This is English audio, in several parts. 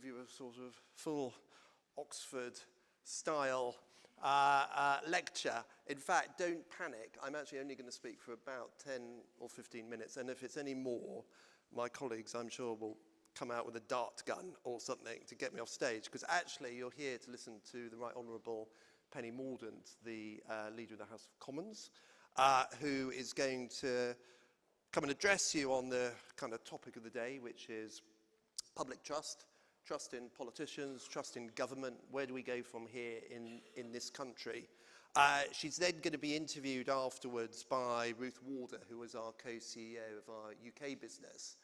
give you a sort of full Oxford-style lecture. In fact, don't panic. I'm actually only going to speak for about 10 or 15 minutes, and if it's any more, my colleagues, I'm sure, will come out with a dart gun or something to get me off stage, because actually you're here to listen to the Right Honourable Penny Mordaunt, the Leader of the House of Commons, who is going to come and address you on the kind of topic of the day, which is public trust, trust in politicians, trust in government. Where do we go from here in this country? She's then going to be interviewed afterwards by Ruth Warder, who is our co-CEO of our UK business.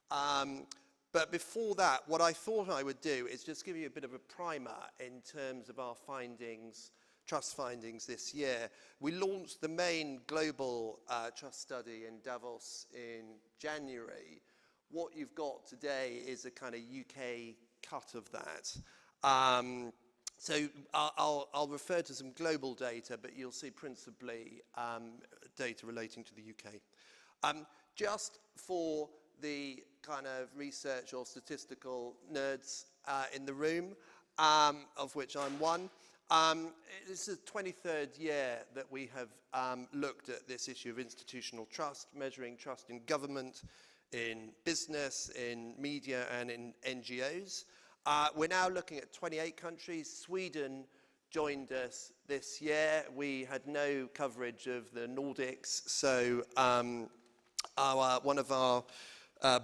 But before that, what I thought I would do is just give you a bit of a primer in terms of our findings, trust findings this year. We launched the main global trust study in Davos in January. What you've got today is a kind of UK cut of that. So I'll refer to some global data, but you'll see principally data relating to the UK. Just for the kind of research or statistical nerds in the room, of which I'm one, this is the 23rd year that we have looked at this issue of institutional trust, measuring trust in government, in business, in media, and in NGOs. We're now looking at 28 countries. Sweden joined us this year. We had no coverage of the Nordics, so one of our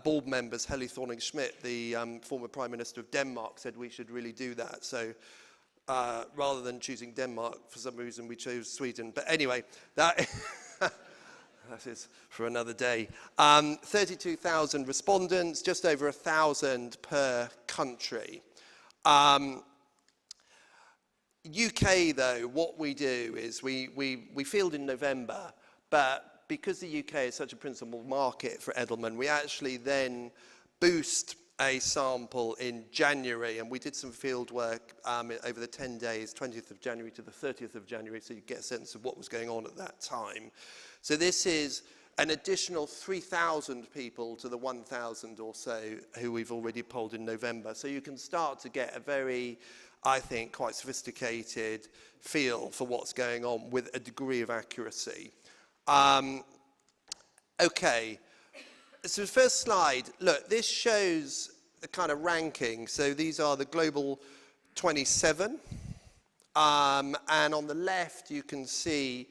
board members, Helle Thorning-Schmidt, the former Prime Minister of Denmark, said we should really do that. So rather than choosing Denmark, for some reason we chose Sweden. But anyway, that is for another day. 32,000 respondents, just over 1,000 per country. UK, though, what we do is we field in November, but because the UK is such a principal market for Edelman, we actually then boost a sample in January, and we did some field work over the 10 days, 20th of January to the 30th of January, so you get a sense of what was going on at that time. So this is an additional 3,000 people to the 1,000 or so who we've already polled in November. So you can start to get a very, I think, quite sophisticated feel for what's going on with a degree of accuracy. Okay, so the first slide, look, this shows a kind of ranking. So these are the global 27. And on the left, you can see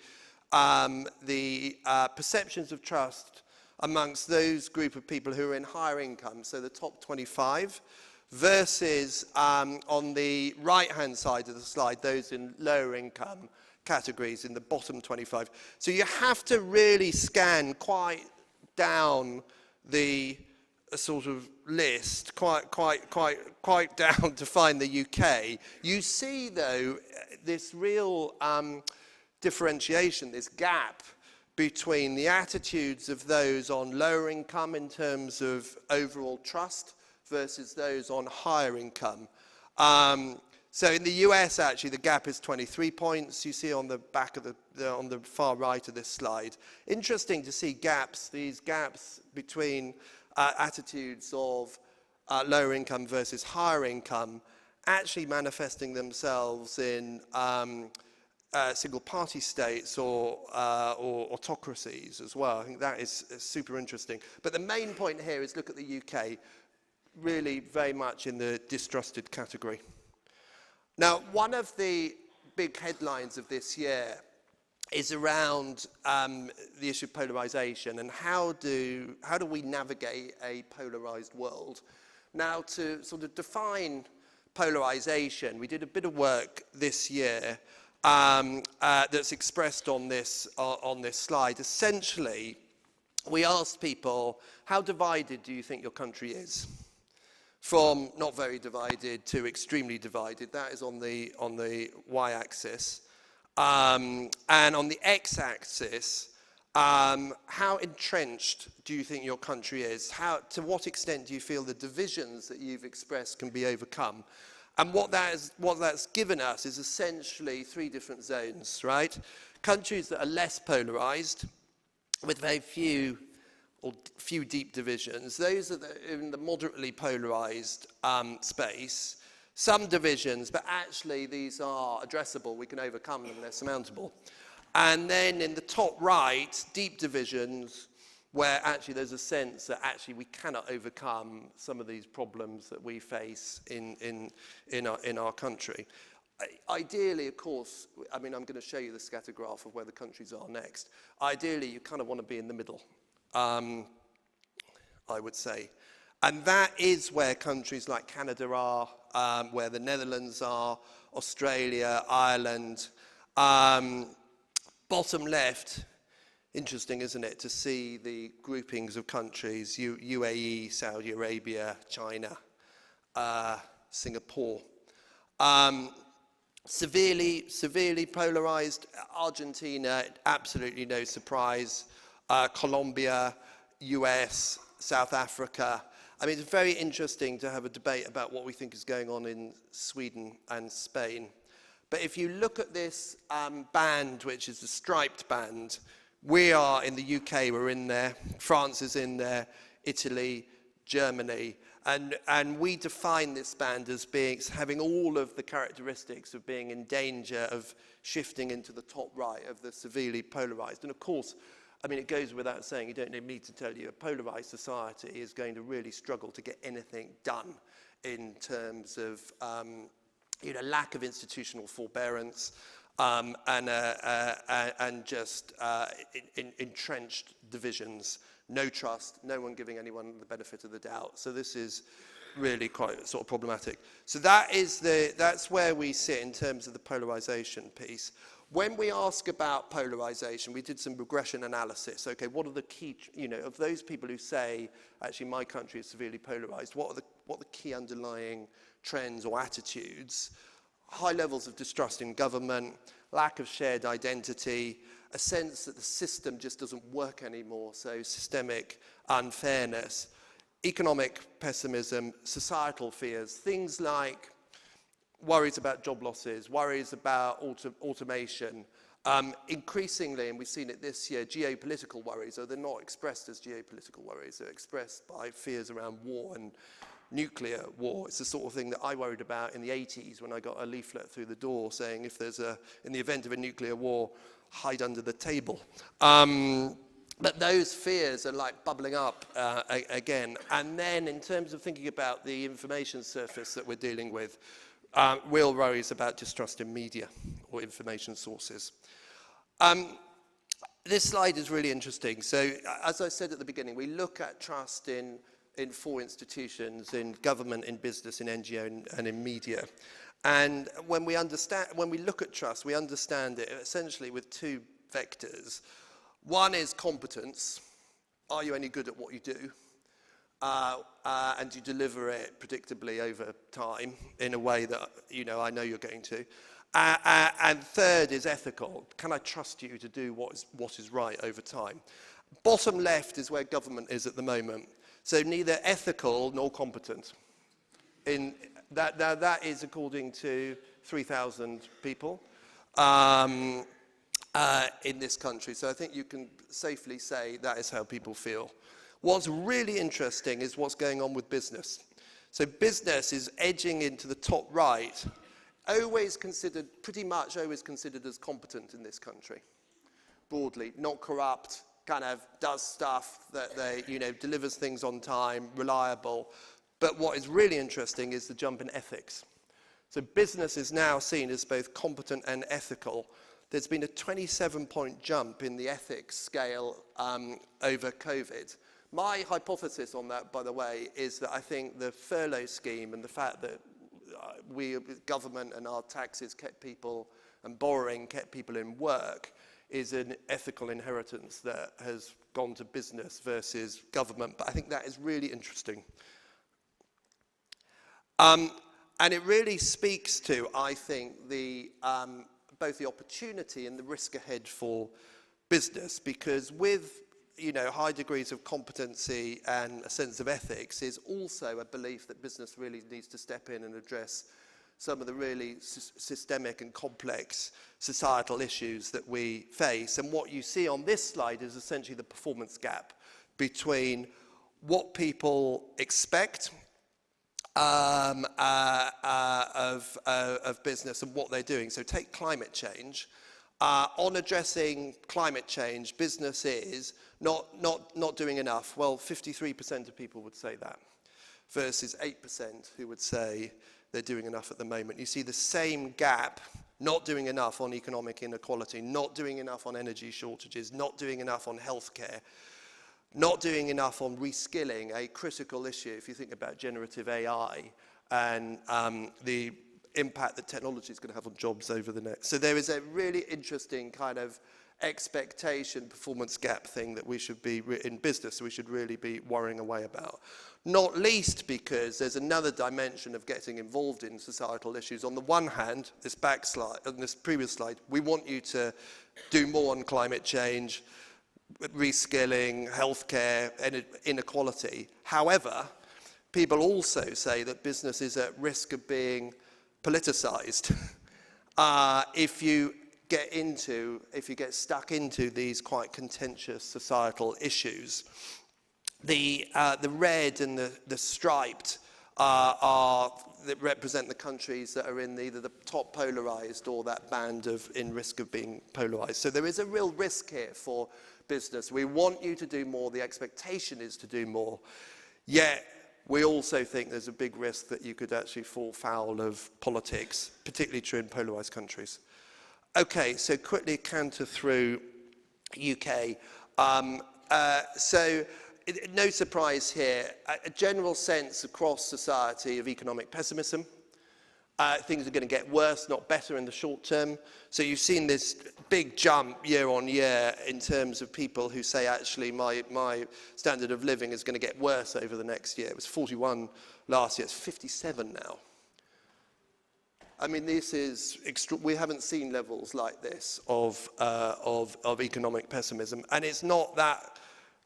the perceptions of trust amongst those group of people who are in higher income, so the top 25, versus on the right-hand side of the slide, those in lower income categories in the bottom 25. So you have to really scan quite down the sort of list, quite down to find the UK. You see, though, this real differentiation, this gap between the attitudes of those on lower income in terms of overall trust versus those on higher income. So in the US, actually, the gap is 23 points. You see on the back of on the far right of this slide. Interesting to see these gaps between attitudes of lower income versus higher income actually manifesting themselves in single-party states or autocracies as well. I think that is super interesting. But the main point here is look at the UK, really very much in the distrusted category. Now, one of the big headlines of this year is around the issue of polarization and how do we navigate a polarized world. Now, to sort of define polarization, we did a bit of work this year that's expressed on this slide. Essentially, we asked people, how divided do you think your country is? From not very divided to extremely divided. That is on the y-axis. And on the x-axis, how entrenched do you think your country is? To what extent do you feel the divisions that you've expressed can be overcome? And what that's given us is essentially three different zones, right? Countries that are less polarized, with very few or few deep divisions. Those are in the moderately polarized space. Some divisions, but actually these are addressable. We can overcome them, they're surmountable. And then in the top right, deep divisions, where actually there's a sense that actually we cannot overcome some of these problems that we face in our country. Ideally, of course, I mean, I'm going to show you the scatter graph of where the countries are next. Ideally, you kind of want to be in the middle, I would say. And that is where countries like Canada are, where the Netherlands are, Australia, Ireland. Bottom left, interesting, isn't it, to see the groupings of countries, UAE, Saudi Arabia, China, Singapore. Severely polarized, Argentina, absolutely no surprise. Colombia, US, South Africa. I mean, it's very interesting to have a debate about what we think is going on in Sweden and Spain. But if you look at this band, which is the striped band, we are in the UK, we're in there. France is in there, Italy, Germany. And we define this band as having all of the characteristics of being in danger of shifting into the top right of the severely polarized. And of course, I mean, it goes without saying, you don't need me to tell you, a polarized society is going to really struggle to get anything done in terms of lack of institutional forbearance and just entrenched divisions. No trust, no one giving anyone the benefit of the doubt. So this is really quite sort of problematic. So that's where we sit in terms of the polarization piece. When we ask about polarization, we did some regression analysis. Okay, what are the key, of those people who say, actually my country is severely polarized, what are the key underlying trends or attitudes? High levels of distrust in government, lack of shared identity, a sense that the system just doesn't work anymore, so systemic unfairness, economic pessimism, societal fears, things like worries about job losses, worries about automation, increasingly, and we've seen it this year, geopolitical worries, though they're not expressed as geopolitical worries, they're expressed by fears around war and nuclear war. It's the sort of thing that I worried about in the 80s when I got a leaflet through the door saying if there's in the event of a nuclear war, hide under the table. But those fears are like bubbling up again. And then in terms of thinking about the information surface that we're dealing with, real worries about distrust in media or information sources. This slide is really interesting. So as I said at the beginning, we look at trust in four institutions, in government, in business, in NGO, and in media. And when we look at trust, we understand it essentially with two vectors. One is competence. Are you any good at what you do? And you deliver it predictably over time in a way that, I know you're going to. And third is ethical. Can I trust you to do what is right over time? Bottom left is where government is at the moment. So neither ethical nor competent. That is according to 3,000 people in this country. So I think you can safely say that is how people feel. What's really interesting is what's going on with business. So business is edging into the top right, pretty much always considered as competent in this country, broadly, not corrupt, kind of does stuff that they, delivers things on time, reliable. But what is really interesting is the jump in ethics. So business is now seen as both competent and ethical. There's been a 27-point jump in the ethics scale over COVID. My hypothesis on that, by the way, is that I think the furlough scheme and the fact that government and our taxes kept people, and borrowing kept people in work, is an ethical inheritance that has gone to business versus government. But I think that is really interesting. And it really speaks to, I think, both the opportunity and the risk ahead for business, because with high degrees of competency and a sense of ethics is also a belief that business really needs to step in and address some of the really systemic and complex societal issues that we face. And what you see on this slide is essentially the performance gap between what people expect of business and what they're doing. So take climate change. On addressing climate change, business is not doing enough. Well, 53% of people would say that, versus 8% who would say they're doing enough at the moment. You see the same gap, not doing enough on economic inequality, not doing enough on energy shortages, not doing enough on healthcare, not doing enough on reskilling, a critical issue if you think about generative AI and the impact that technology is going to have on jobs over the next. So there is a really interesting kind of expectation performance gap thing that we should be in business, we should really be worrying away about. Not least because there's another dimension of getting involved in societal issues. On the one hand, this back slide, on this previous slide, we want you to do more on climate change, reskilling, healthcare, and inequality. However, people also say that business is at risk of being politicized if you get stuck into these quite contentious societal issues. The red and the striped that represent the countries that are in either the top polarized or that band of in risk of being polarized. So there is a real risk here for business. We want you to do more. The expectation is to do more. Yet we also think there's a big risk that you could actually fall foul of politics, particularly true in polarized countries. Okay, so quickly canter through UK. No surprise here, a general sense across society of economic pessimism. Things are going to get worse, not better in the short term. So you've seen this big jump year on year in terms of people who say, actually, my standard of living is going to get worse over the next year. It was 41 last year, it's 57 now. I mean, this is we haven't seen levels like this of economic pessimism, and it's not that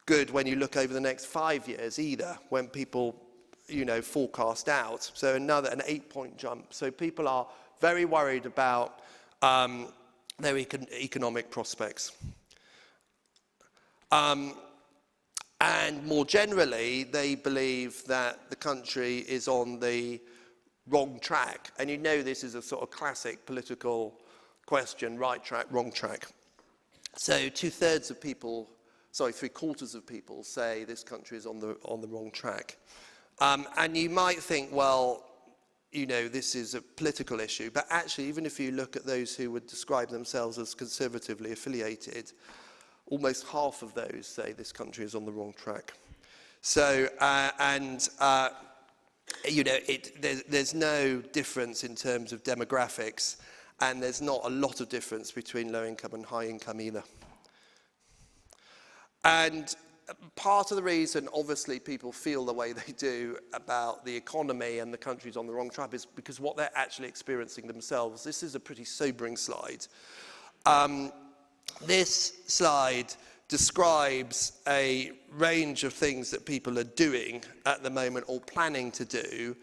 good when you look over the next 5 years either, when people, forecast out. So an 8-point jump. So people are very worried about their economic prospects. And more generally, they believe that the country is on the wrong track. And this is a sort of classic political question, right track, wrong track. So 3/4 of people say this country is on the wrong track. And you might think, well, this is a political issue. But actually, even if you look at those who would describe themselves as conservatively affiliated, almost half of those say this country is on the wrong track. So, there's no difference in terms of demographics, and there's not a lot of difference between low income and high income either. And part of the reason, obviously, people feel the way they do about the economy and the country's on the wrong track is because what they're actually experiencing themselves. This is a pretty sobering slide. This slide describes a range of things that people are doing at the moment or planning to do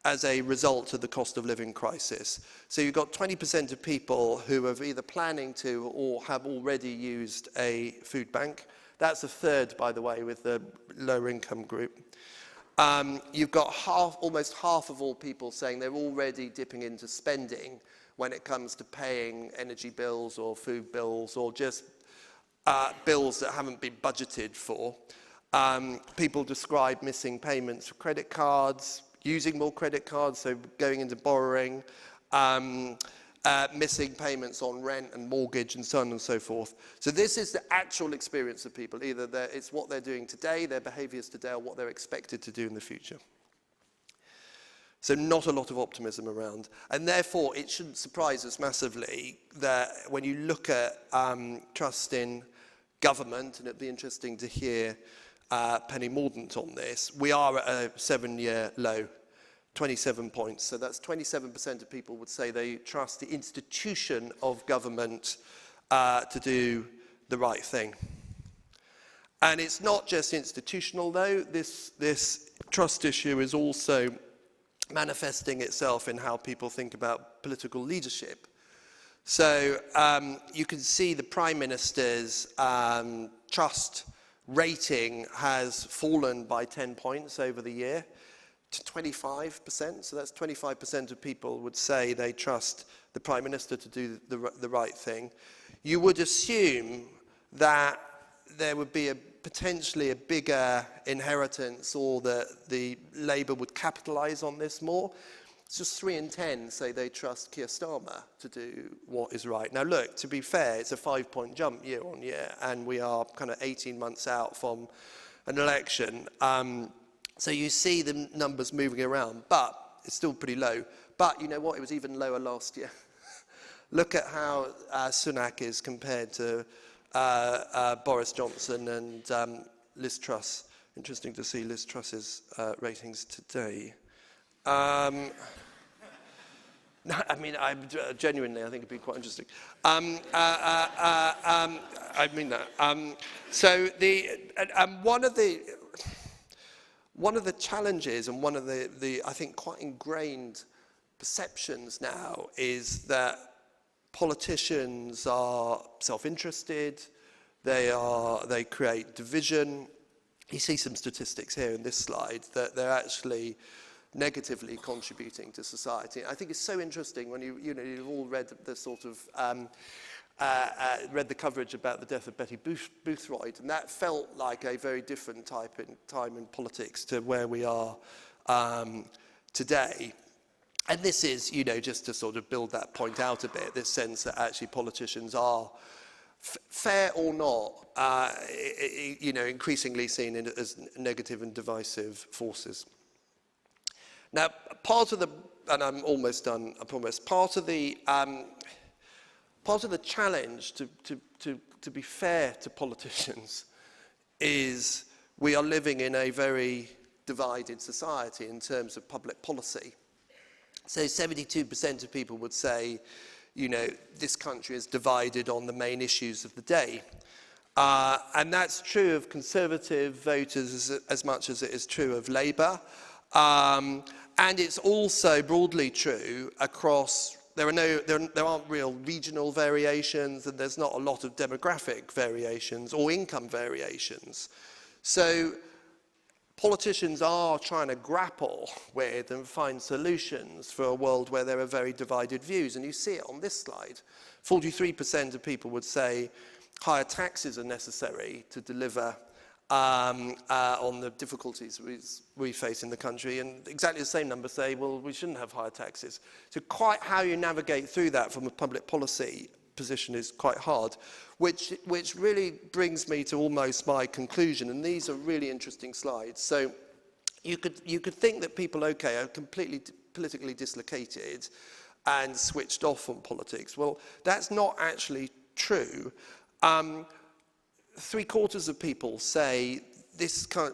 as a result of the cost of living crisis. So you've got 20% of people who are either planning to or have already used a food bank. That's 1/3, by the way, with the lower income group. You've got almost half of all people saying they're already dipping into spending when it comes to paying energy bills or food bills or just bills that haven't been budgeted for. People describe missing payments for credit cards, using more credit cards, so going into borrowing, missing payments on rent and mortgage and so on and so forth. So this is the actual experience of people. Either it's what they're doing today, their behaviours today, or what they're expected to do in the future. So not a lot of optimism around. And therefore, it shouldn't surprise us massively that when you look at trust in government, and it'd be interesting to hear Penny Mordaunt on this, we are at a 7-year low, 27 points. So that's 27% of people would say they trust the institution of government to do the right thing. And it's not just institutional, though. This trust issue is also manifesting itself in how people think about political leadership. So you can see the Prime Minister's trust rating has fallen by 10 points over the year to 25%. So that's 25% of people would say they trust the Prime Minister to do the right thing. You would assume that there would be potentially a bigger inheritance, or that the Labour would capitalise on this more. It's just 3 in 10 say they trust Keir Starmer to do what is right. Now look, to be fair, it's a 5-point jump year on year, and we are kind of 18 months out from an election. So you see the numbers moving around, but it's still pretty low. But you know what, it was even lower last year. Look at how Sunak is compared to Boris Johnson and Liz Truss. Interesting to see Liz Truss's ratings today. No, I mean, genuinely, I think it'd be quite interesting. I mean that. So one of the challenges, and one of the I think quite ingrained perceptions now, is that politicians are self-interested. They create division. You see some statistics here in this slide that they're actually negatively contributing to society. I think it's so interesting when you've all read the sort of read the coverage about the death of Betty Boothroyd, and that felt like a very different time in politics to where we are today. And this is, just to sort of build that point out a bit, this sense that actually politicians are, fair or not, increasingly seen as negative and divisive forces. Now, part of the, and I'm almost done, I promise, part of the challenge to be fair to politicians is we are living in a very divided society in terms of public policy. So 72% of people would say, this country is divided on the main issues of the day. And that's true of Conservative voters as much as it is true of Labour. And it's also broadly true across, there aren't real regional variations, and there's not a lot of demographic variations or income variations. So politicians are trying to grapple with and find solutions for a world where there are very divided views. And you see it on this slide. 43% of people would say higher taxes are necessary to deliver on the difficulties we face in the country, and exactly the same number say, well, we shouldn't have higher taxes. So quite how you navigate through that from a public policy position is quite hard, which really brings me to almost my conclusion, and these are really interesting slides. So you could think that people, are completely politically dislocated and switched off on politics. Well, that's not actually true. 3/4 of people say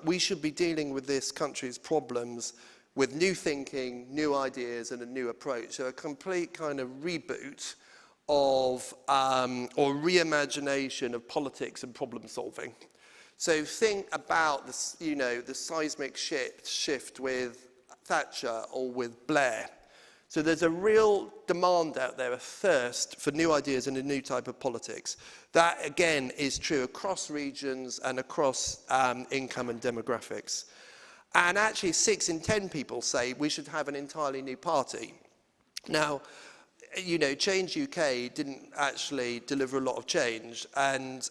we should be dealing with this country's problems with new thinking, new ideas, and a new approach. So a complete kind of reboot of or reimagination of politics and problem solving. So think about this, the seismic shift with Thatcher or with Blair. So there's a real demand out there, a thirst for new ideas and a new type of politics. That, again, is true across regions and across income and demographics. And actually, 6 in 10 people say we should have an entirely new party. Now, Change UK didn't actually deliver a lot of change. And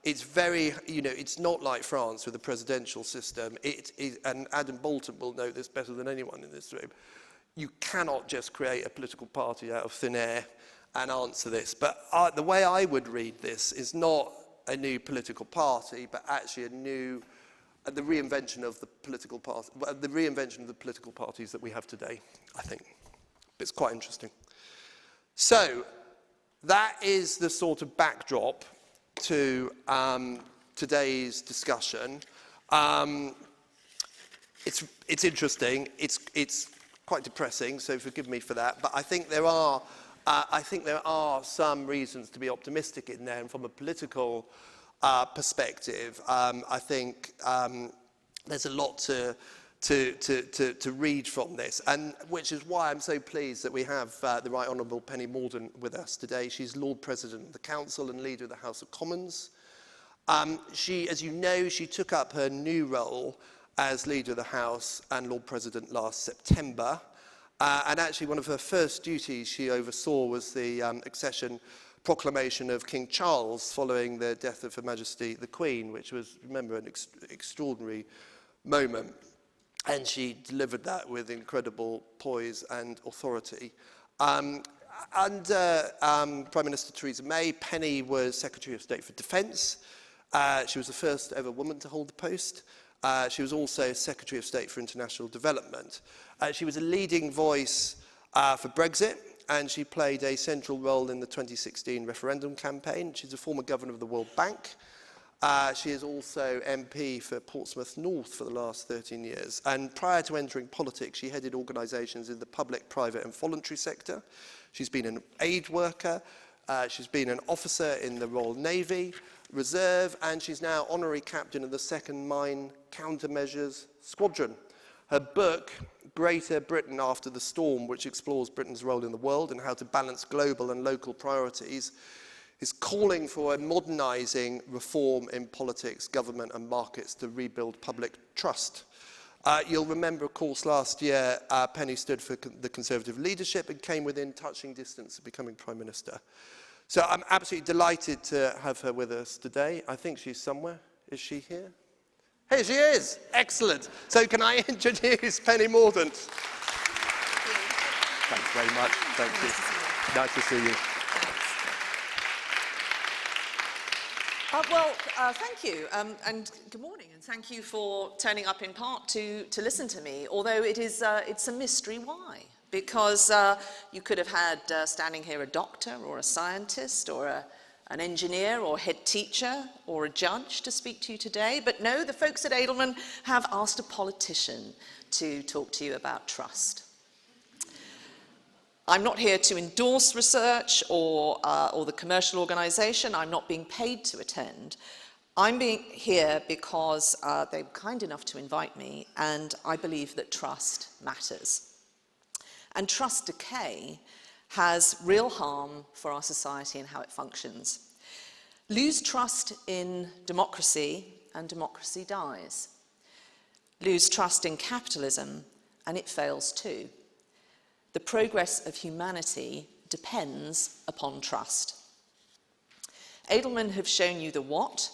it's very, it's not like France with a presidential system. And Adam Bolton will know this better than anyone in this room. You cannot just create a political party out of thin air and answer this. But the way I would read this is not a new political party, but actually the reinvention of the political parties that we have today, I think. It's quite interesting. So that is the sort of backdrop to today's discussion. It's interesting. It's quite depressing, so forgive me for that. But I think there are some reasons to be optimistic in there, and from a political perspective, I think there's a lot to read from this, and which is why I'm so pleased that we have the Right Honourable Penny Mordaunt with us today. She's Lord President of the Council and Leader of the House of Commons. She, as you know, she took up her new role as Leader of the House and Lord President last September. And actually one of her first duties she oversaw was the accession proclamation of King Charles following the death of Her Majesty the Queen, which was, remember, an extraordinary moment. And she delivered that with incredible poise and authority. Under Prime Minister Theresa May, Penny was Secretary of State for Defence. She was the first ever woman to hold the post. She was also Secretary of State for International Development. She was a leading voice for Brexit, and she played a central role in the 2016 referendum campaign. She's a former governor of the World Bank. She is also MP for Portsmouth North for the last 13 years. And prior to entering politics, she headed organisations in the public, private and voluntary sector. She's been an aid worker. She's been an officer in the Royal Navy Reserve, and she's now honorary captain of the 2nd Mine Countermeasures Squadron. Her book, Greater Britain After the Storm, which explores Britain's role in the world and how to balance global and local priorities, is calling for a modernising reform in politics, government and markets to rebuild public trust. You'll remember, of course, last year, Penny stood for the Conservative leadership and came within touching distance of becoming Prime Minister. So I'm absolutely delighted to have her with us today. I think she's somewhere. Is she here? Here she is. Excellent. So can I introduce Penny Mordaunt? Thanks very much. Thank you. Nice to see you. Thank you, and good morning, and thank you for turning up in part to listen to me, although it's a mystery why. Because you could have had standing here a doctor or a scientist or an engineer or head teacher or a judge to speak to you today, but no, the folks at Edelman have asked a politician to talk to you about trust. I'm not here to endorse research or the commercial organisation. I'm not being paid to attend. I'm here because they were kind enough to invite me, and I believe that trust matters. And trust decay has real harm for our society and how it functions. Lose trust in democracy, and democracy dies. Lose trust in capitalism, and it fails too. The progress of humanity depends upon trust. Edelman have shown you the what,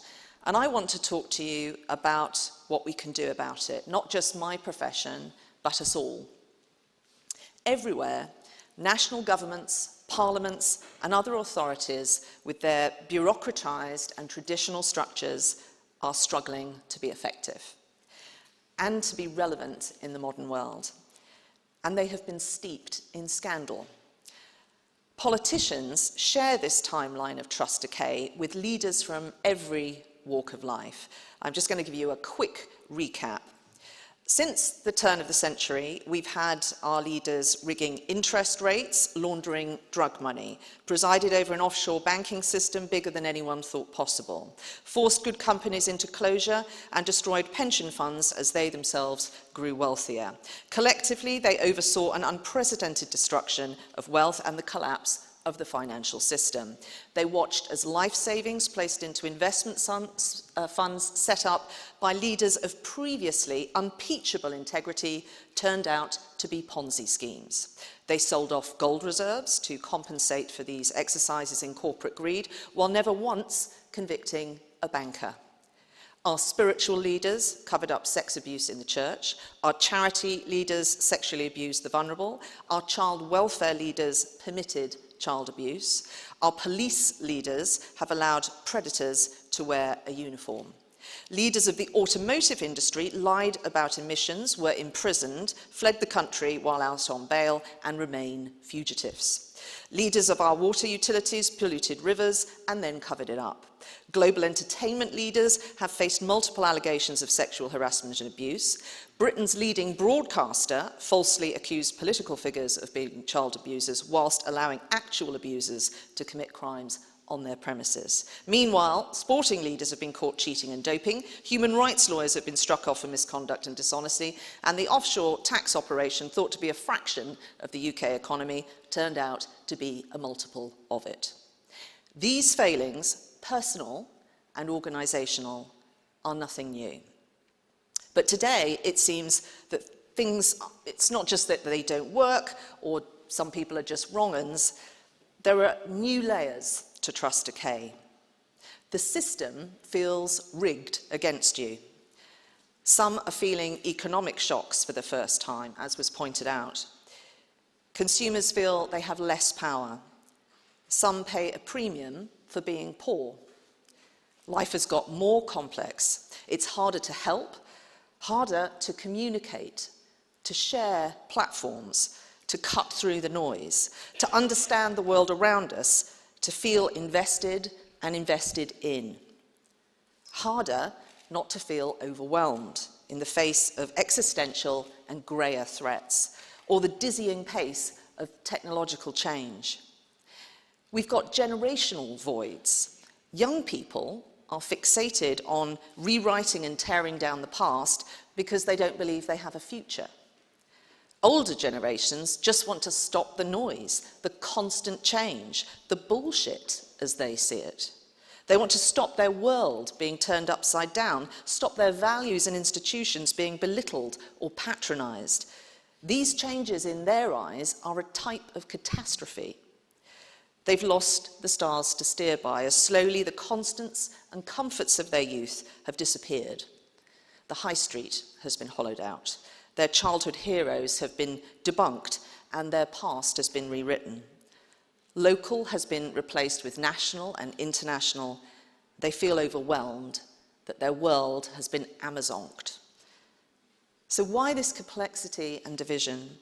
and I want to talk to you about what we can do about it, not just my profession, but us all. Everywhere, national governments, parliaments, and other authorities with their bureaucratized and traditional structures are struggling to be effective and to be relevant in the modern world. And they have been steeped in scandal. Politicians share this timeline of trust decay with leaders from every walk of life. I'm just going to give you a quick recap. Since the turn of the century, we've had our leaders rigging interest rates, laundering drug money, presided over an offshore banking system bigger than anyone thought possible, forced good companies into closure, and destroyed pension funds as they themselves grew wealthier. Collectively, they oversaw an unprecedented destruction of wealth and the collapse of the financial system. They watched as life savings placed into investment funds set up by leaders of previously unimpeachable integrity turned out to be Ponzi schemes. They sold off gold reserves to compensate for these exercises in corporate greed, while never once convicting a banker. Our spiritual leaders covered up sex abuse in the church. Our charity leaders sexually abused the vulnerable. Our child welfare leaders permitted child abuse. Our police leaders have allowed predators to wear a uniform. Leaders of the automotive industry lied about emissions, were imprisoned, fled the country while out on bail, and remain fugitives. Leaders of our water utilities polluted rivers and then covered it up. Global entertainment leaders have faced multiple allegations of sexual harassment and abuse. Britain's leading broadcaster falsely accused political figures of being child abusers whilst allowing actual abusers to commit crimes on their premises. Meanwhile, sporting leaders have been caught cheating and doping, human rights lawyers have been struck off for misconduct and dishonesty, and the offshore tax operation, thought to be a fraction of the UK economy, turned out to be a multiple of it. These failings, personal and organisational are nothing new. But today, it seems that it's not just that they don't work or some people are just wrong-uns. There are new layers to trust decay. The system feels rigged against you. Some are feeling economic shocks for the first time, as was pointed out. Consumers feel they have less power. Some pay a premium for being poor. Life has got more complex. It's harder to help, harder to communicate, to share platforms, to cut through the noise, to understand the world around us, to feel invested and invested in. Harder not to feel overwhelmed in the face of existential and greyer threats, or the dizzying pace of technological change. We've got generational voids. Young people are fixated on rewriting and tearing down the past because they don't believe they have a future. Older generations just want to stop the noise, the constant change, the bullshit as they see it. They want to stop their world being turned upside down, stop their values and institutions being belittled or patronised. These changes in their eyes are a type of catastrophe. They've lost the stars to steer by as slowly the constants and comforts of their youth have disappeared. The high street has been hollowed out. Their childhood heroes have been debunked and their past has been rewritten. Local has been replaced with national and international. They feel overwhelmed that their world has been Amazonked. So why this complexity and division?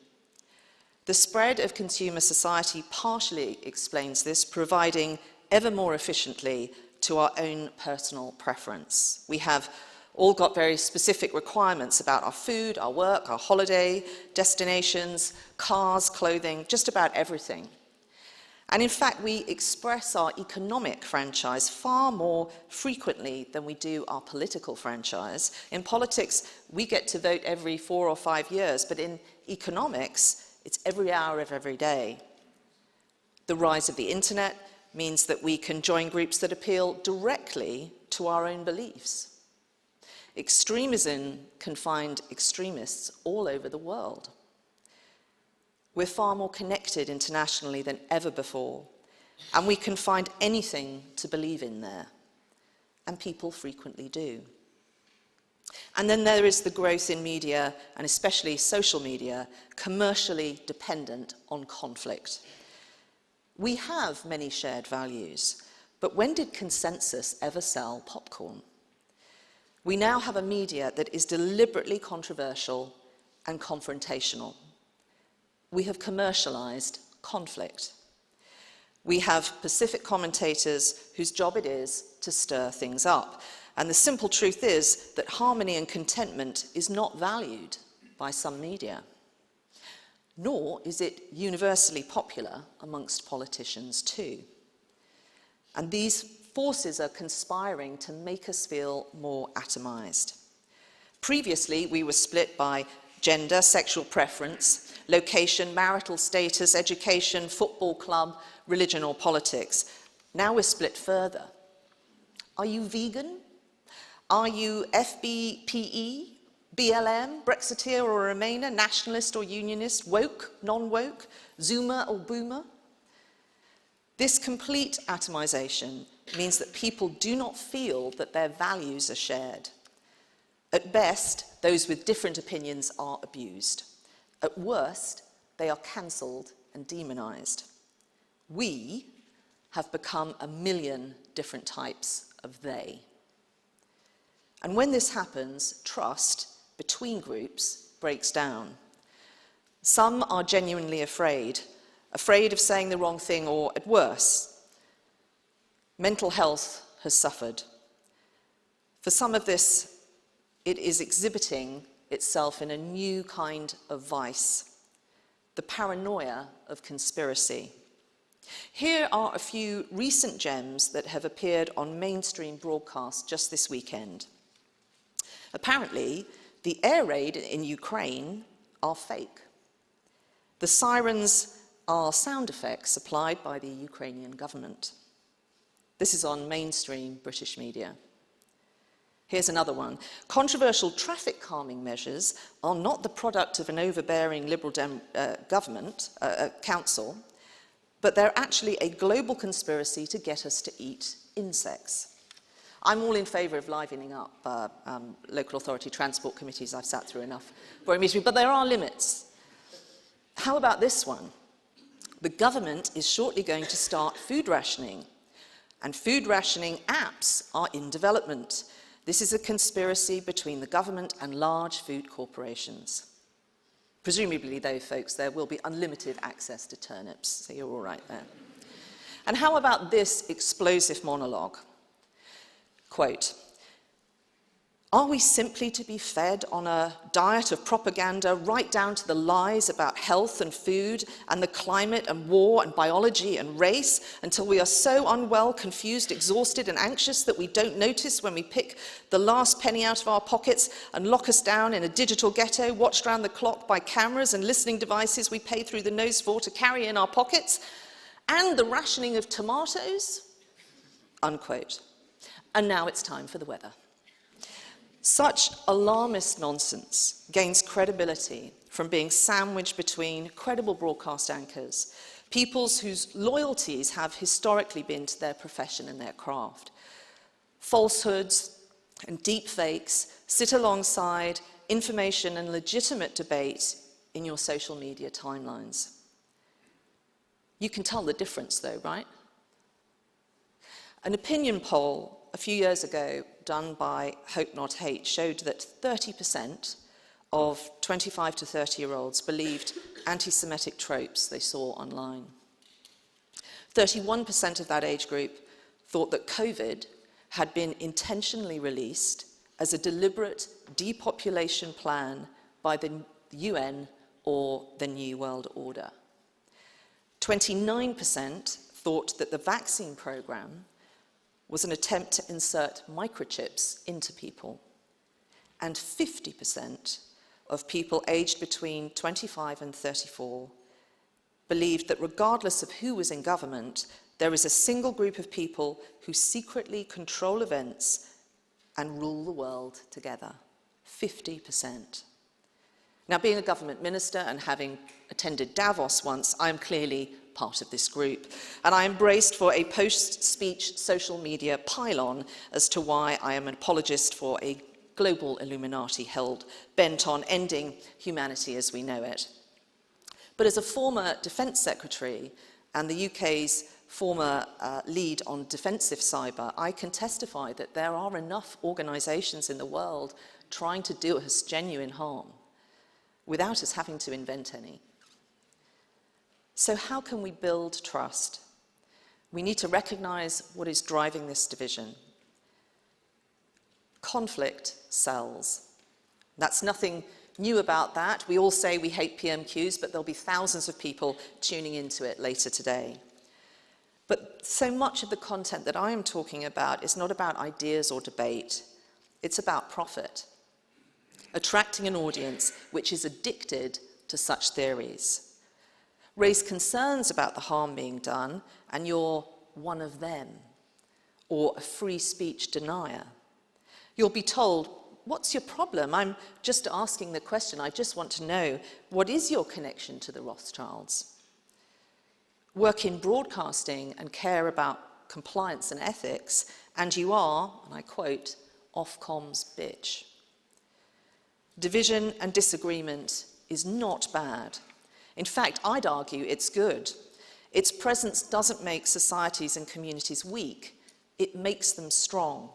The spread of consumer society partially explains this, providing ever more efficiently to our own personal preference. We have all got very specific requirements about our food, our work, our holiday, destinations, cars, clothing, just about everything. And in fact, we express our economic franchise far more frequently than we do our political franchise. In politics, we get to vote every 4 or 5 years, but in economics, it's every hour of every day. The rise of the internet means that we can join groups that appeal directly to our own beliefs. Extremism can find extremists all over the world. We're far more connected internationally than ever before, and we can find anything to believe in there, and people frequently do. And then there is the growth in media, and especially social media, commercially dependent on conflict. We have many shared values, but when did consensus ever sell popcorn? We now have a media that is deliberately controversial and confrontational. We have commercialized conflict. We have Pacific commentators whose job it is to stir things up. And the simple truth is that harmony and contentment is not valued by some media. Nor is it universally popular amongst politicians too. And these forces are conspiring to make us feel more atomized. Previously, we were split by gender, sexual preference, location, marital status, education, football club, religion or politics. Now we're split further. Are you vegan? Are you FBPE, BLM, Brexiteer or Remainer, nationalist or unionist, woke, non-woke, Zoomer or boomer? This complete atomization means that people do not feel that their values are shared. At best, those with different opinions are abused. At worst, they are cancelled and demonized. We have become a million different types of they. And when this happens, trust between groups breaks down. Some are genuinely afraid of saying the wrong thing, or at worst, mental health has suffered. For some of this, it is exhibiting itself in a new kind of vice, the paranoia of conspiracy. Here are a few recent gems that have appeared on mainstream broadcasts just this weekend. Apparently, the air raid in Ukraine are fake. The sirens are sound effects supplied by the Ukrainian government. This is on mainstream British media. Here's another one. Controversial traffic calming measures are not the product of an overbearing Liberal council, but they're actually a global conspiracy to get us to eat insects. I'm all in favour of livening up local authority transport committees. I've sat through enough boring meetings, but there are limits. How about this one? The government is shortly going to start food rationing, and food rationing apps are in development. This is a conspiracy between the government and large food corporations. Presumably, though, folks, there will be unlimited access to turnips, so you're all right there. And how about this explosive monologue? Quote, "Are we simply to be fed on a diet of propaganda right down to the lies about health and food and the climate and war and biology and race until we are so unwell, confused, exhausted and anxious that we don't notice when we pick the last penny out of our pockets and lock us down in a digital ghetto watched round the clock by cameras and listening devices we pay through the nose for to carry in our pockets, and the rationing of tomatoes?" Unquote. And now it's time for the weather. Such alarmist nonsense gains credibility from being sandwiched between credible broadcast anchors, peoples whose loyalties have historically been to their profession and their craft. Falsehoods and deep fakes sit alongside information and legitimate debate in your social media timelines. You can tell the difference though, right? An opinion poll a few years ago done by Hope Not Hate showed that 30% of 25 to 30-year-olds believed anti-Semitic tropes they saw online. 31% of that age group thought that COVID had been intentionally released as a deliberate depopulation plan by the UN or the New World Order. 29% thought that the vaccine program was an attempt to insert microchips into people. And 50% of people aged between 25 and 34 believed that regardless of who was in government, there is a single group of people who secretly control events and rule the world together. 50%. Now, being a government minister and having attended Davos once, I am clearly part of this group, and I am braced for a post-speech social media pylon as to why I am an apologist for a global Illuminati held bent on ending humanity as we know it. But as a former Defence Secretary and the UK's former lead on defensive cyber, I can testify that there are enough organisations in the world trying to do us genuine harm without us having to invent any. So how can we build trust? We need to recognise what is driving this division. Conflict sells. That's nothing new about that. We all say we hate PMQs, but there'll be thousands of people tuning into it later today. But so much of the content that I am talking about is not about ideas or debate. It's about profit. Attracting an audience which is addicted to such theories. Raise concerns about the harm being done, and you're one of them, or a free speech denier. You'll be told, "What's your problem? I'm just asking the question. I just want to know, what is your connection to the Rothschilds?" Work in broadcasting and care about compliance and ethics, and you are, and I quote, "Ofcom's bitch." Division and disagreement is not bad. In fact, I'd argue it's good. Its presence doesn't make societies and communities weak, it makes them strong.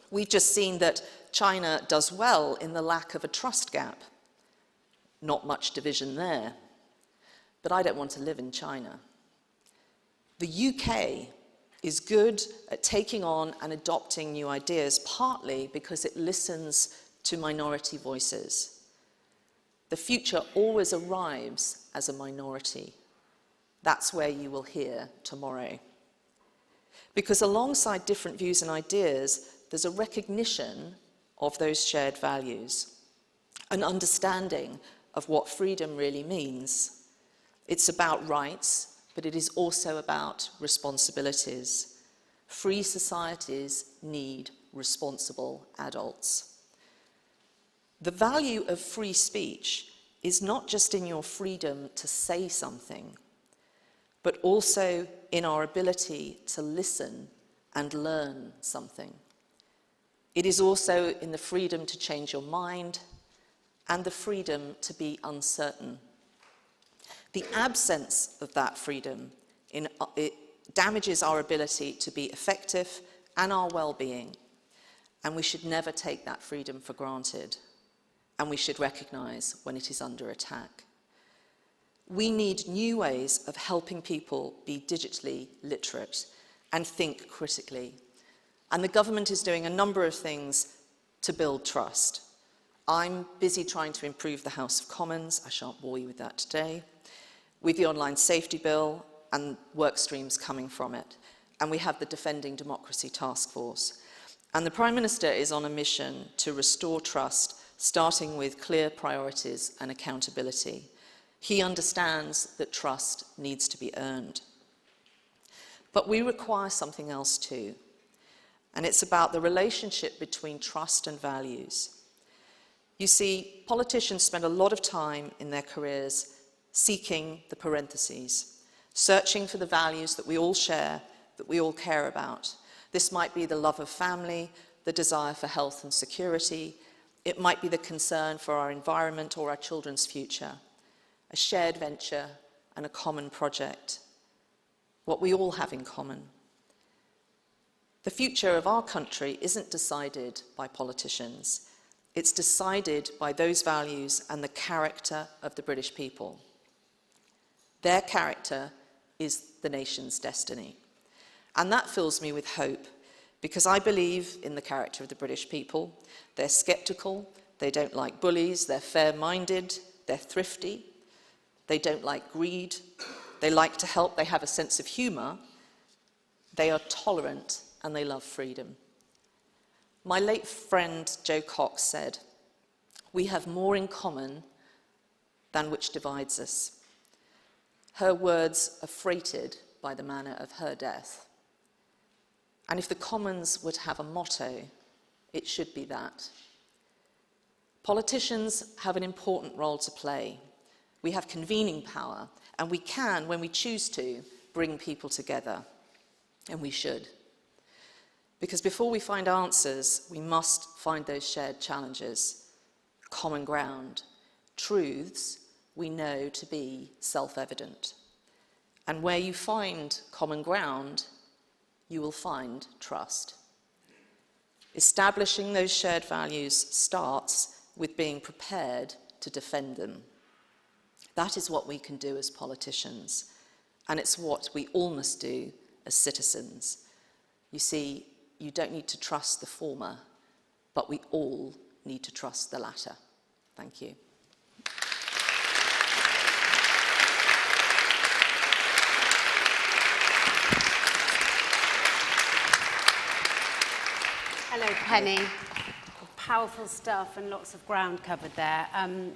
We've just seen that China does well in the lack of a trust gap. Not much division there. But I don't want to live in China. The UK is good at taking on and adopting new ideas, partly because it listens to minority voices. The future always arrives as a minority. That's where you will hear tomorrow. Because alongside different views and ideas, there's a recognition of those shared values, an understanding of what freedom really means. It's about rights, but it is also about responsibilities. Free societies need responsible adults. The value of free speech is not just in your freedom to say something, but also in our ability to listen and learn something. It is also in the freedom to change your mind and the freedom to be uncertain. The absence of that freedom it damages our ability to be effective and our well-being, and we should never take that freedom for granted, and we should recognise when it is under attack. We need new ways of helping people be digitally literate and think critically. And the government is doing a number of things to build trust. I'm busy trying to improve the House of Commons. I shan't bore you with that today. With the online safety bill and work streams coming from it. And we have the Defending Democracy Task Force. And the Prime Minister is on a mission to restore trust, starting with clear priorities and accountability. He understands that trust needs to be earned. But we require something else too. And it's about the relationship between trust and values. You see, politicians spend a lot of time in their careers seeking the parentheses, searching for the values that we all share, that we all care about. This might be the love of family, the desire for health and security. It might be the concern for our environment or our children's future, a shared venture and a common project, what we all have in common. The future of our country isn't decided by politicians. It's decided by those values and the character of the British people. Their character is the nation's destiny. And that fills me with hope, because I believe in the character of the British people. They're sceptical, they don't like bullies, they're fair-minded, they're thrifty, they don't like greed, they like to help, they have a sense of humour, they are tolerant, and they love freedom. My late friend Jo Cox said, "We have more in common than which divides us." Her words are freighted by the manner of her death. And if the Commons were to have a motto, it should be that. Politicians have an important role to play. We have convening power, and we can, when we choose to, bring people together. And we should. Because before we find answers, we must find those shared challenges, common ground, truths we know to be self-evident. And where you find common ground, you will find trust. Establishing those shared values starts with being prepared to defend them. That is what we can do as politicians, and it's what we all must do as citizens. You see, you don't need to trust the former, but we all need to trust the latter. Thank you. Hello, Penny. Powerful stuff and lots of ground covered there.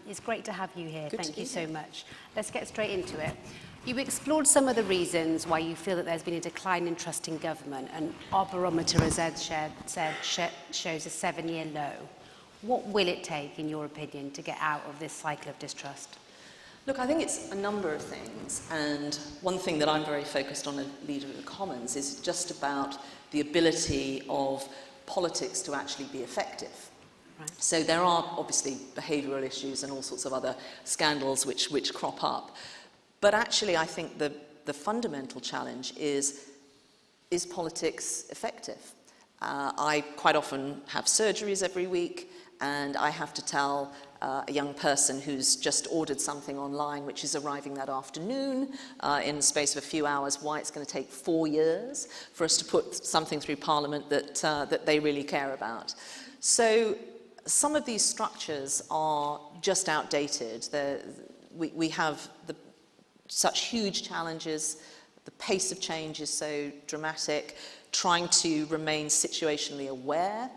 It's great to have you here. Thank you so much. Let's get straight into it. You explored some of the reasons why you feel that there's been a decline in trust in government, and our barometer, as Ed said, shows a 7-year low. What will it take, in your opinion, to get out of this cycle of distrust? Look, I think it's a number of things, and one thing that I'm very focused on as leader of the Commons is just about the ability of politics to actually be effective. Right. So there are obviously behavioural issues and all sorts of other scandals which crop up. But actually, I think the fundamental challenge is politics effective? I quite often have surgeries every week, and I have to tell a young person who's just ordered something online which is arriving that afternoon in the space of a few hours why it's going to take 4 years for us to put something through Parliament that they really care about. So some of these structures are just outdated. We have such huge challenges, the pace of change is so dramatic, trying to remain situationally aware,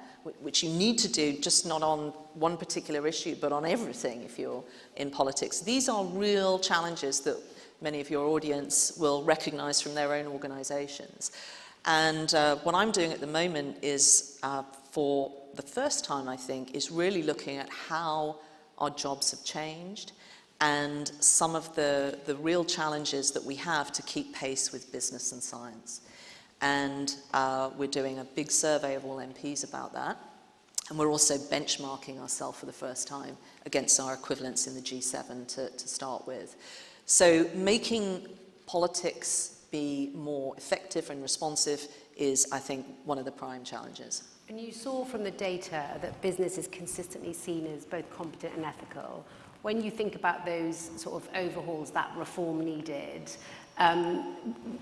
which you need to do just not on one particular issue, but on everything if you're in politics. These are real challenges that many of your audience will recognise from their own organisations. And what I'm doing at the moment is, for the first time, I think, is really looking at how our jobs have changed and some of the real challenges that we have to keep pace with business and science. And we're doing a big survey of all MPs about that. And we're also benchmarking ourselves for the first time against our equivalents in the G7 to start with. So making politics be more effective and responsive is, I think, one of the prime challenges. And you saw from the data that business is consistently seen as both competent and ethical. When you think about those sort of overhauls, that reform needed,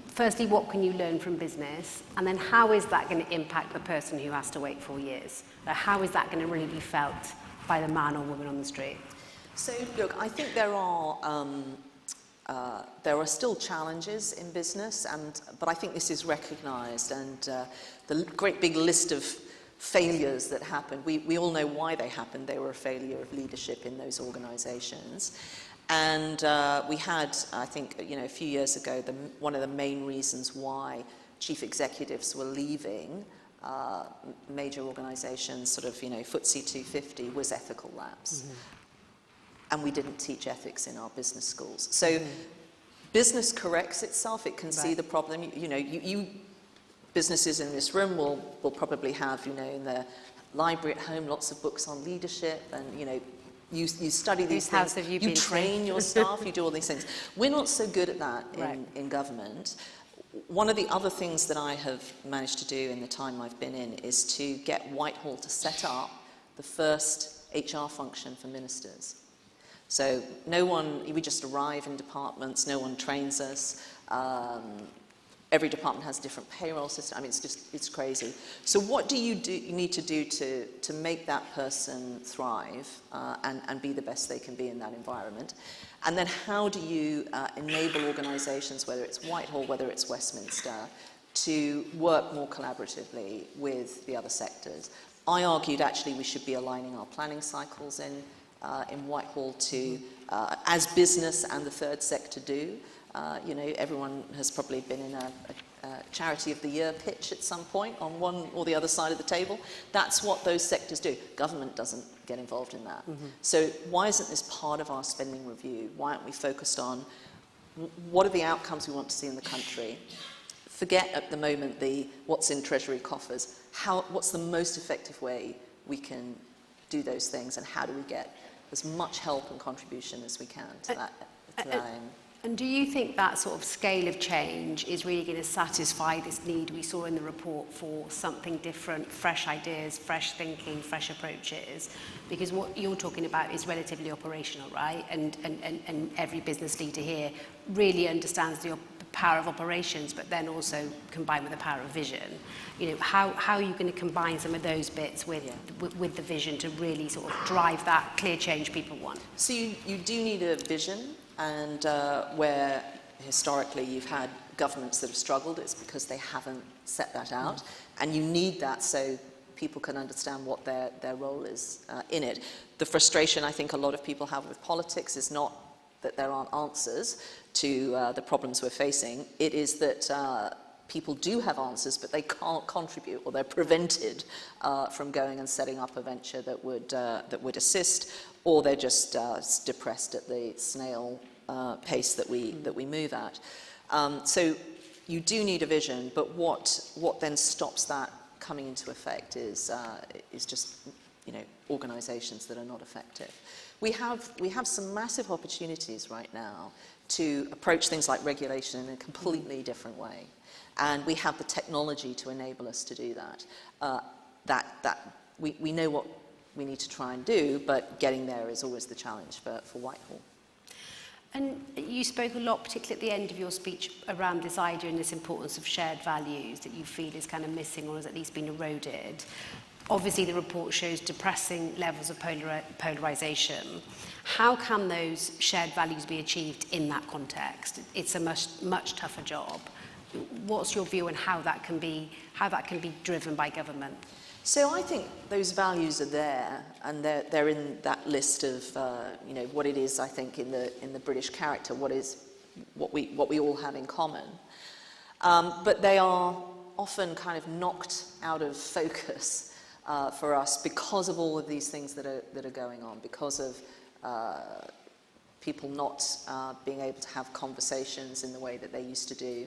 firstly, what can you learn from business? And then how is that going to impact the person who has to wait 4 years? How is that going to really be felt by the man or woman on the street? So, look, I think there are still challenges in business, but I think this is recognised, and the great big list of failures that happened, we all know why they happened. They were a failure of leadership in those organisations. And we had, I think, a few years ago, one of the main reasons why chief executives were leaving major organisations, sort of, FTSE 250, was ethical lapse. Mm-hmm. And we didn't teach ethics in our business schools. So business corrects itself. It can see the problem. You businesses in this room will probably have, in their library at home, lots of books on leadership, and, you study these things, you train your staff, you do all these things. We're not so good at that in government. One of the other things that I have managed to do in the time I've been in is to get Whitehall to set up the first HR function for ministers. So we just arrive in departments, no one trains us. Every department has a different payroll system. I mean, it's crazy. So what do you need to do to make that person thrive and be the best they can be in that environment? And then how do you enable organisations, whether it's Whitehall, whether it's Westminster, to work more collaboratively with the other sectors? I argued actually we should be aligning our planning cycles in Whitehall to, as business and the third sector do. Everyone has probably been in a Charity of the Year pitch at some point on one or the other side of the table. That's what those sectors do. Government doesn't get involved in that. Mm-hmm. So why isn't this part of our spending review? Why aren't we focused on what are the outcomes we want to see in the country? Forget at the moment what's in Treasury coffers. What's the most effective way we can do those things, and how do we get as much help and contribution as we can to that aim? And do you think that sort of scale of change is really going to satisfy this need we saw in the report for something different, fresh ideas, fresh thinking, fresh approaches? Because what you're talking about is relatively operational, right? And every business leader here really understands the power of operations, but then also combined with the power of vision. How are you going to combine some of those bits with the vision to really sort of drive that clear change people want? So you do need a vision. And where historically you've had governments that have struggled, it's because they haven't set that out. And you need that so people can understand what their role is in it. The frustration I think a lot of people have with politics is not that there aren't answers to the problems we're facing. It is that people do have answers, but they can't contribute, or they're prevented from going and setting up a venture that would assist, or they're just depressed at the snail pace that we move at. So you do need a vision, but what then stops that coming into effect is just organisations that are not effective. We have some massive opportunities right now to approach things like regulation in a completely different way. And we have the technology to enable us to do that. We know what we need to try and do, but getting there is always the challenge for Whitehall. And you spoke a lot, particularly at the end of your speech, around this idea and this importance of shared values that you feel is kind of missing or has at least been eroded. Obviously, the report shows depressing levels of polarisation. How can those shared values be achieved in that context? It's a much tougher job. What's your view on how that can be driven by government? So I think those values are there, and they're in that list of what it is. I think in the British character, what we all have in common. But they are often kind of knocked out of focus for us because of all of these things that are going on, because of people not being able to have conversations in the way that they used to do,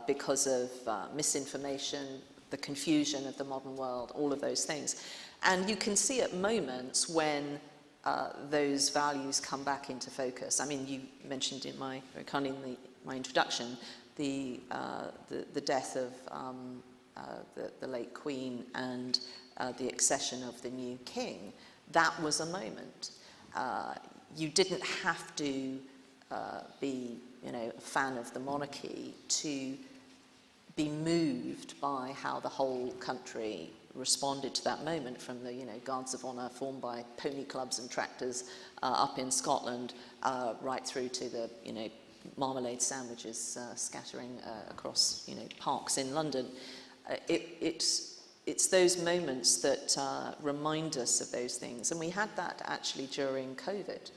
because of misinformation, the confusion of the modern world, all of those things. And you can see at moments when those values come back into focus. I mean, you mentioned in my introduction the death of the late Queen and the accession of the new king. That was a moment. You didn't have to be, a fan of the monarchy to be moved by how the whole country responded to that moment, from the, guards of honour formed by pony clubs and tractors up in Scotland, right through to the, marmalade sandwiches scattering across, parks in London. It's those moments that remind us of those things. And we had that actually during COVID.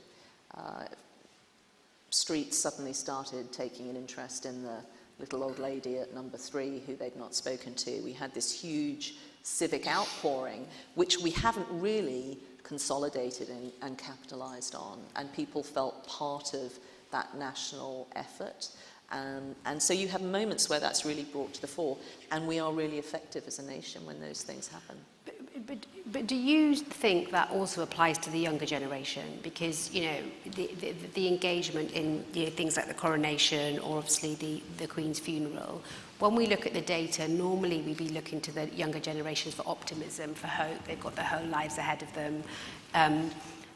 Streets suddenly started taking an interest in the little old lady at number 3 who they'd not spoken to. We had this huge civic outpouring, which we haven't really consolidated and capitalised on. And people felt part of that national effort. And so you have moments where that's really brought to the fore, and we are really effective as a nation when those things happen. But do you think that also applies to the younger generation? Because, the engagement in things like the coronation, or obviously the Queen's funeral, when we look at the data, normally we'd be looking to the younger generations for optimism, for hope. They've got their whole lives ahead of them.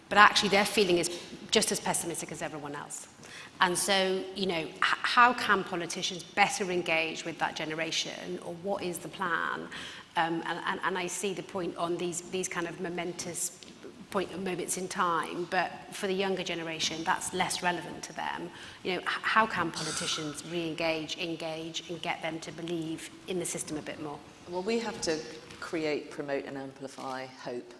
But actually their feeling is just as pessimistic as everyone else. And so, how can politicians better engage with that generation, or what is the plan? And I see the point on these kind of momentous moments in time, but for the younger generation, that's less relevant to them. How can politicians re-engage, engage, and get them to believe in the system a bit more? Well, we have to create, promote, and amplify hope.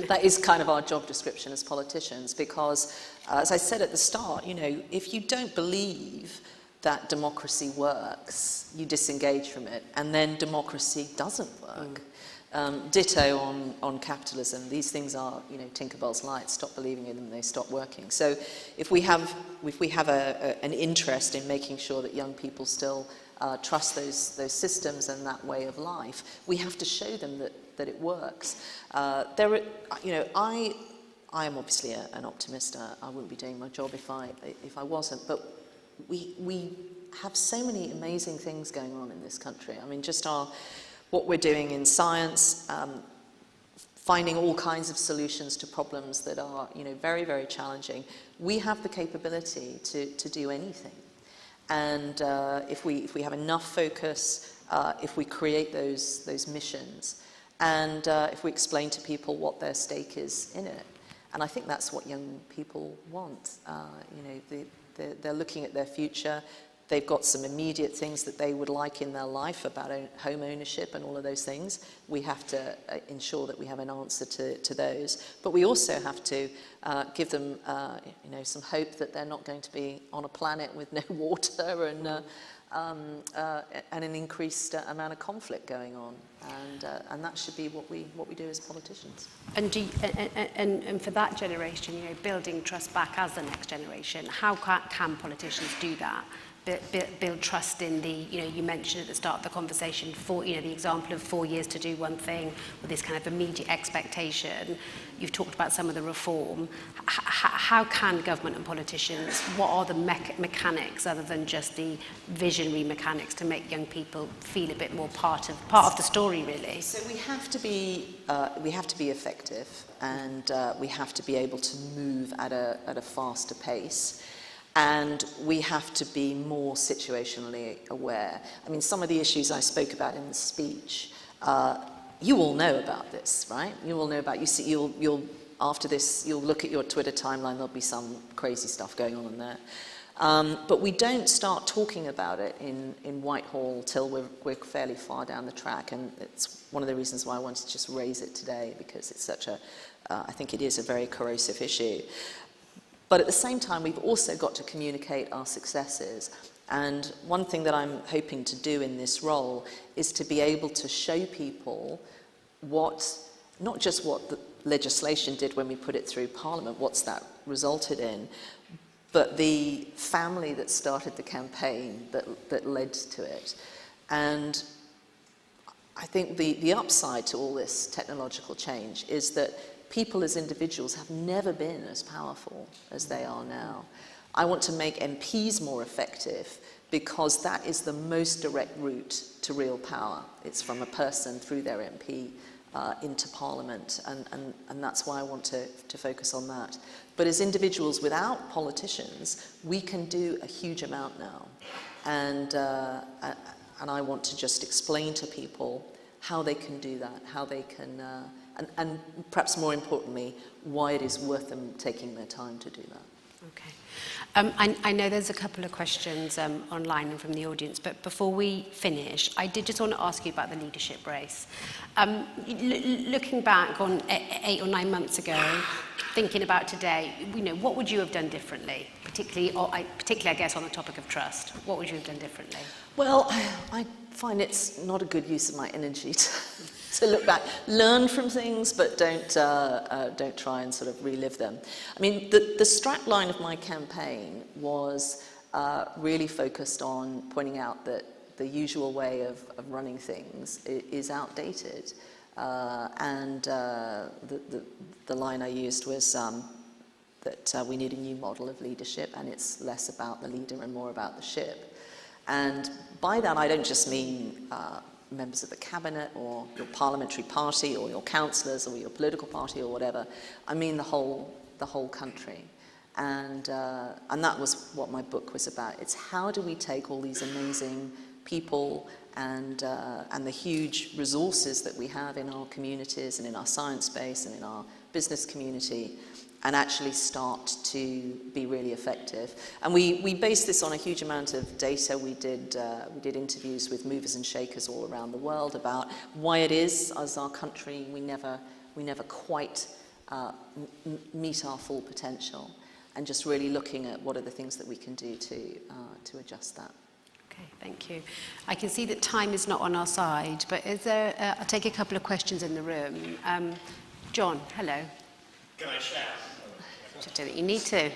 That is kind of our job description as politicians, because, as I said at the start, if you don't believe that democracy works, you disengage from it, and then democracy doesn't work. Ditto on capitalism. These things are, Tinkerbell's lights. Stop believing in them, they stop working. So if we have an interest in making sure that young people still trust those systems and that way of life, we have to show them that it works. I am obviously an optimist. I wouldn't be doing my job if I wasn't. But we have so many amazing things going on in this country. I mean, just what we're doing in science, finding all kinds of solutions to problems that are, very, very challenging. We have the capability to do anything. And if we have enough focus, if we create those missions, and if we explain to people what their stake is in it. And I think that's what young people want. They're looking at their future. They've got some immediate things that they would like in their life about home ownership and all of those things. We have to ensure that we have an answer to those. But we also have to give them, some hope that they're not going to be on a planet with no water and an increased amount of conflict going on. And that should be what we do as politicians. And for that generation, building trust back as the next generation, how can politicians do that? Build trust in you mentioned at the start of the conversation, the example of 4 years to do one thing with this kind of immediate expectation. You've talked about some of the reform. How can government and politicians, what are the mechanics other than just the visionary mechanics to make young people feel a bit more part of the story, really? So we have to be effective, and we have to be able to move at a faster pace. And we have to be more situationally aware. I mean, some of the issues I spoke about in the speech, you all know about this, right? You all know about. You'll after this, you'll look at your Twitter timeline. There'll be some crazy stuff going on in there. But we don't start talking about it in Whitehall till we're fairly far down the track, and it's one of the reasons why I wanted to just raise it today, because it's such I think it is a very corrosive issue. But at the same time, we've also got to communicate our successes. And one thing that I'm hoping to do in this role is to be able to show people not just what the legislation did when we put it through Parliament, what's that resulted in, but the family that started the campaign that led to it. And I think the upside to all this technological change is that people as individuals have never been as powerful as they are now. I want to make MPs more effective because that is the most direct route to real power. It's from a person through their MP into Parliament, and that's why I want to focus on that. But as individuals without politicians, we can do a huge amount now. And I want to just explain to people how they can do that, how they can, and perhaps more importantly, why it is worth them taking their time to do that. Okay. I know there's a couple of questions online and from the audience, but before we finish, I did just want to ask you about the leadership race. Looking back on 8 or 9 months ago, thinking about today, what would you have done differently, particularly I guess, on the topic of trust? What would you have done differently? Well, I find it's not a good use of my energy to look back, learn from things, but don't try and sort of relive them. I mean, the strapline of my campaign was really focused on pointing out that the usual way of running things is outdated. And the line I used was that we need a new model of leadership, and it's less about the leader and more about the ship. And by that, I don't just mean members of the cabinet or your parliamentary party or your councillors or your political party or whatever. I mean the whole country. And that was what my book was about. It's how do we take all these amazing people and the huge resources that we have in our communities and in our science base and in our business community, and actually start to be really effective. And we based this on a huge amount of data. We did interviews with movers and shakers all around the world about why it is, as our country, we never quite meet our full potential, and just really looking at what are the things that we can do to adjust that. Okay, thank you. I can see that time is not on our side, but is there? I'll take a couple of questions in the room. John, hello. Can I shout? Just do what you need to.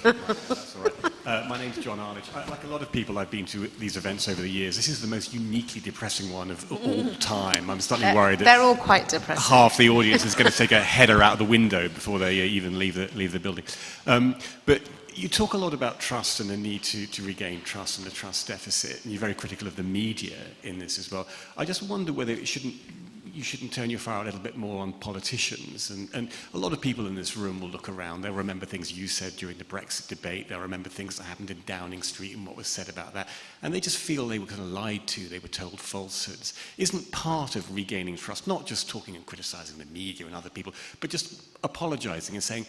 That's all right. My name's John Arnage. Like a lot of people I've been to these events over the years, this is the most uniquely depressing one of all time. I'm starting worried that they're all quite depressing. half the audience is going to take a header out the window before they even leave the building. But you talk a lot about trust and the need to regain trust and the trust deficit, and you're very critical of the media in this as well. I just wonder whether you shouldn't turn your fire a little bit more on politicians. And a lot of people in this room will look around. They'll remember things you said during the Brexit debate. They'll remember things that happened in Downing Street and what was said about that. And they just feel they were kind of lied to. They were told falsehoods. Isn't part of regaining trust not just talking and criticizing the media and other people, but just apologizing and saying,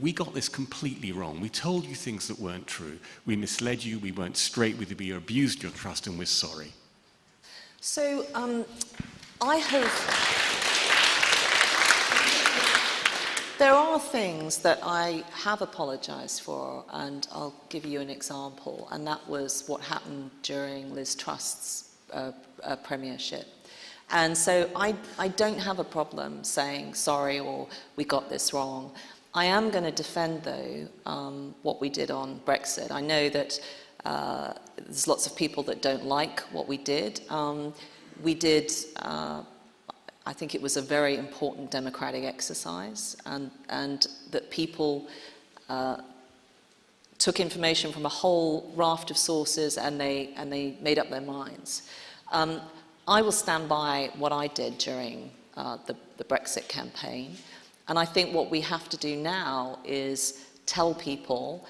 we got this completely wrong. We told you things that weren't true. We misled you. We weren't straight with you. We abused your trust, and we're sorry. So, I hope there are things that I have apologised for, and I'll give you an example, and that was what happened during Liz Truss's premiership. And so I don't have a problem saying sorry or we got this wrong. I am going to defend, though, what we did on Brexit. I know that there's lots of people that don't like what we did. We did, I think it was a very important democratic exercise, and that people took information from a whole raft of sources and they made up their minds. I will stand by what I did during the Brexit campaign, and I think what we have to do now is tell people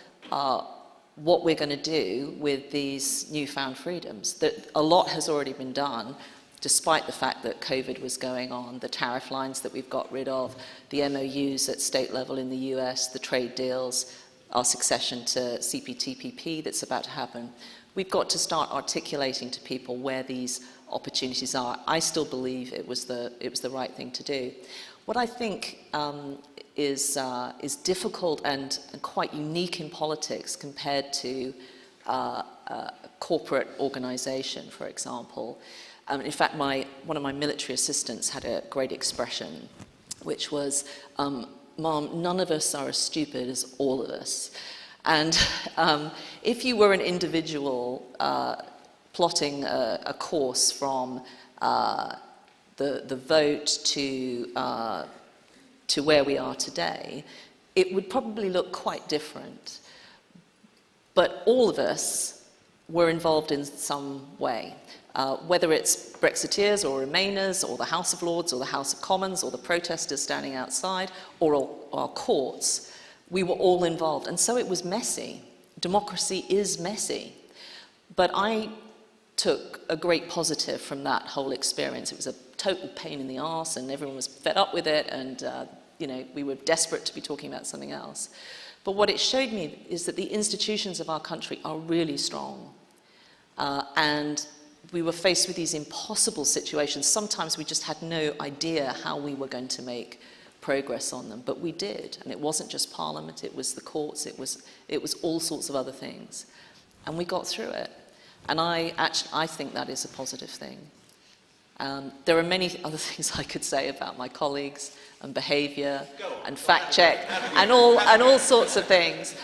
what we're going to do with these newfound freedoms. That a lot has already been done, despite the fact that COVID was going on, the tariff lines that we've got rid of, the MOUs at state level in the US, the trade deals, our succession to CPTPP that's about to happen. We've got to start articulating to people where these opportunities are. I still believe it was the right thing to do. What I think is difficult and quite unique in politics compared to corporate organisation, for example. In fact, one of my military assistants had a great expression, which was, Mom, none of us are as stupid as all of us. And if you were an individual plotting a course from the vote to where we are today, it would probably look quite different. But all of us were involved in some way. Whether it's Brexiteers or Remainers or the House of Lords or the House of Commons or the protesters standing outside or our courts, we were all involved. And so it was messy. Democracy is messy. But I took a great positive from that whole experience. It was a total pain in the arse and everyone was fed up with it and we were desperate to be talking about something else. But what it showed me is that the institutions of our country are really strong. And we were faced with these impossible situations. Sometimes we just had no idea how we were going to make progress on them, but we did. And it wasn't just Parliament, it was the courts, it was all sorts of other things. And we got through it. And I think that is a positive thing. There are many other things I could say about my colleagues and behaviour and fact check and all sorts of things.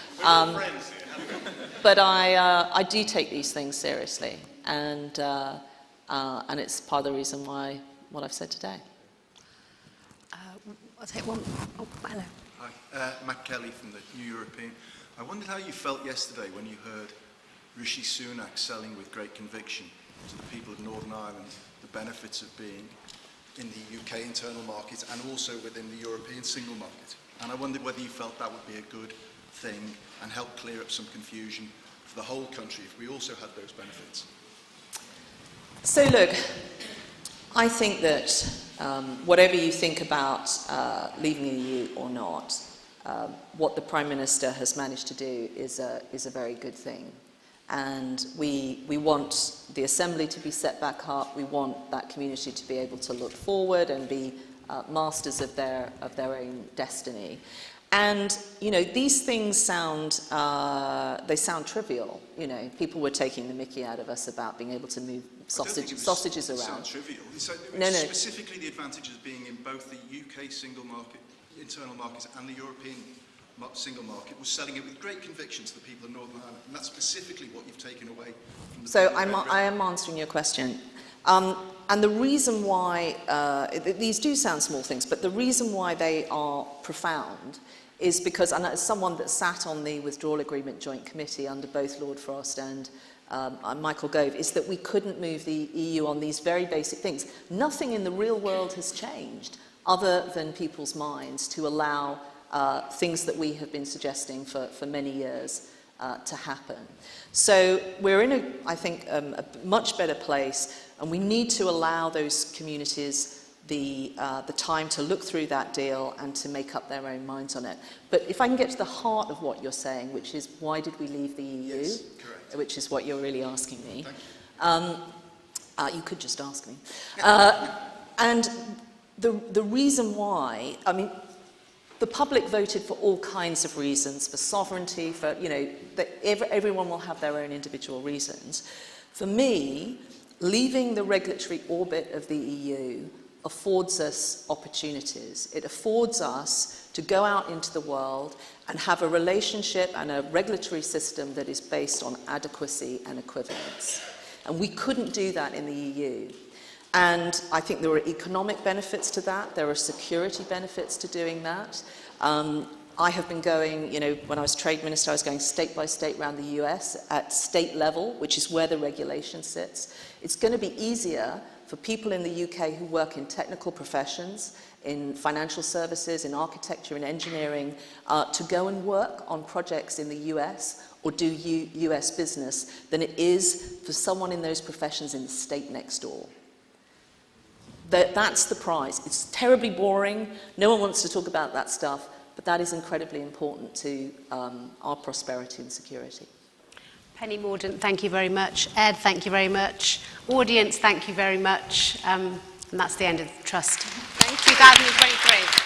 But I do take these things seriously, and it's part of the reason why what I've said today. I'll take one. Oh, hello. Hi, Matt Kelly from the New European. I wondered how you felt yesterday when you heard Rishi Sunak selling with great conviction to the people of Northern Ireland the benefits of being in the UK internal market and also within the European single market. And I wondered whether you felt that would be a good thing and help clear up some confusion for the whole country if we also had those benefits. So look, I think that whatever you think about leaving the EU or not, what the Prime Minister has managed to do is a very good thing. And we want the Assembly to be set back up. We want that community to be able to look forward and be masters of their own destiny. And these things sound trivial. People were taking the mickey out of us about being able to move sausages around. Sound trivial. No. Specifically, the advantages being in both the UK single market, internal markets, and the European single market was selling it with great conviction to the people of Northern Ireland, and that's specifically what you've taken away from the So I am answering your question. And the reason why, these do sound small things, but the reason why they are profound is because, and as someone that sat on the Withdrawal Agreement Joint Committee under both Lord Frost and Michael Gove, is that we couldn't move the EU on these very basic things. Nothing in the real world has changed other than people's minds to allow things that we have been suggesting for many years to happen. So we're in I think, a much better place, and we need to allow those communities the time to look through that deal and to make up their own minds on it. But if I can get to the heart of what you're saying, which is why did we leave the EU? Yes, correct. Which is what you're really asking me. Thank you. You could just ask me. And the reason why, I mean, the public voted for all kinds of reasons, for sovereignty, for, everyone will have their own individual reasons. For me, leaving the regulatory orbit of the EU affords us opportunities. It affords us to go out into the world and have a relationship and a regulatory system that is based on adequacy and equivalence. And we couldn't do that in the EU. And I think there are economic benefits to that. There are security benefits to doing that. I have been going, when I was Trade Minister, I was going state by state around the US at state level, which is where the regulation sits. It's going to be easier for people in the UK who work in technical professions, in financial services, in architecture and engineering, to go and work on projects in the US or do US business than it is for someone in those professions in the state next door. That's the prize. It's terribly boring. No one wants to talk about that stuff, but that is incredibly important to our prosperity and security. Penny Mordaunt, thank you very much. Ed, thank you very much. Audience, thank you very much. And that's the end of the Trust. Thank you. 2023.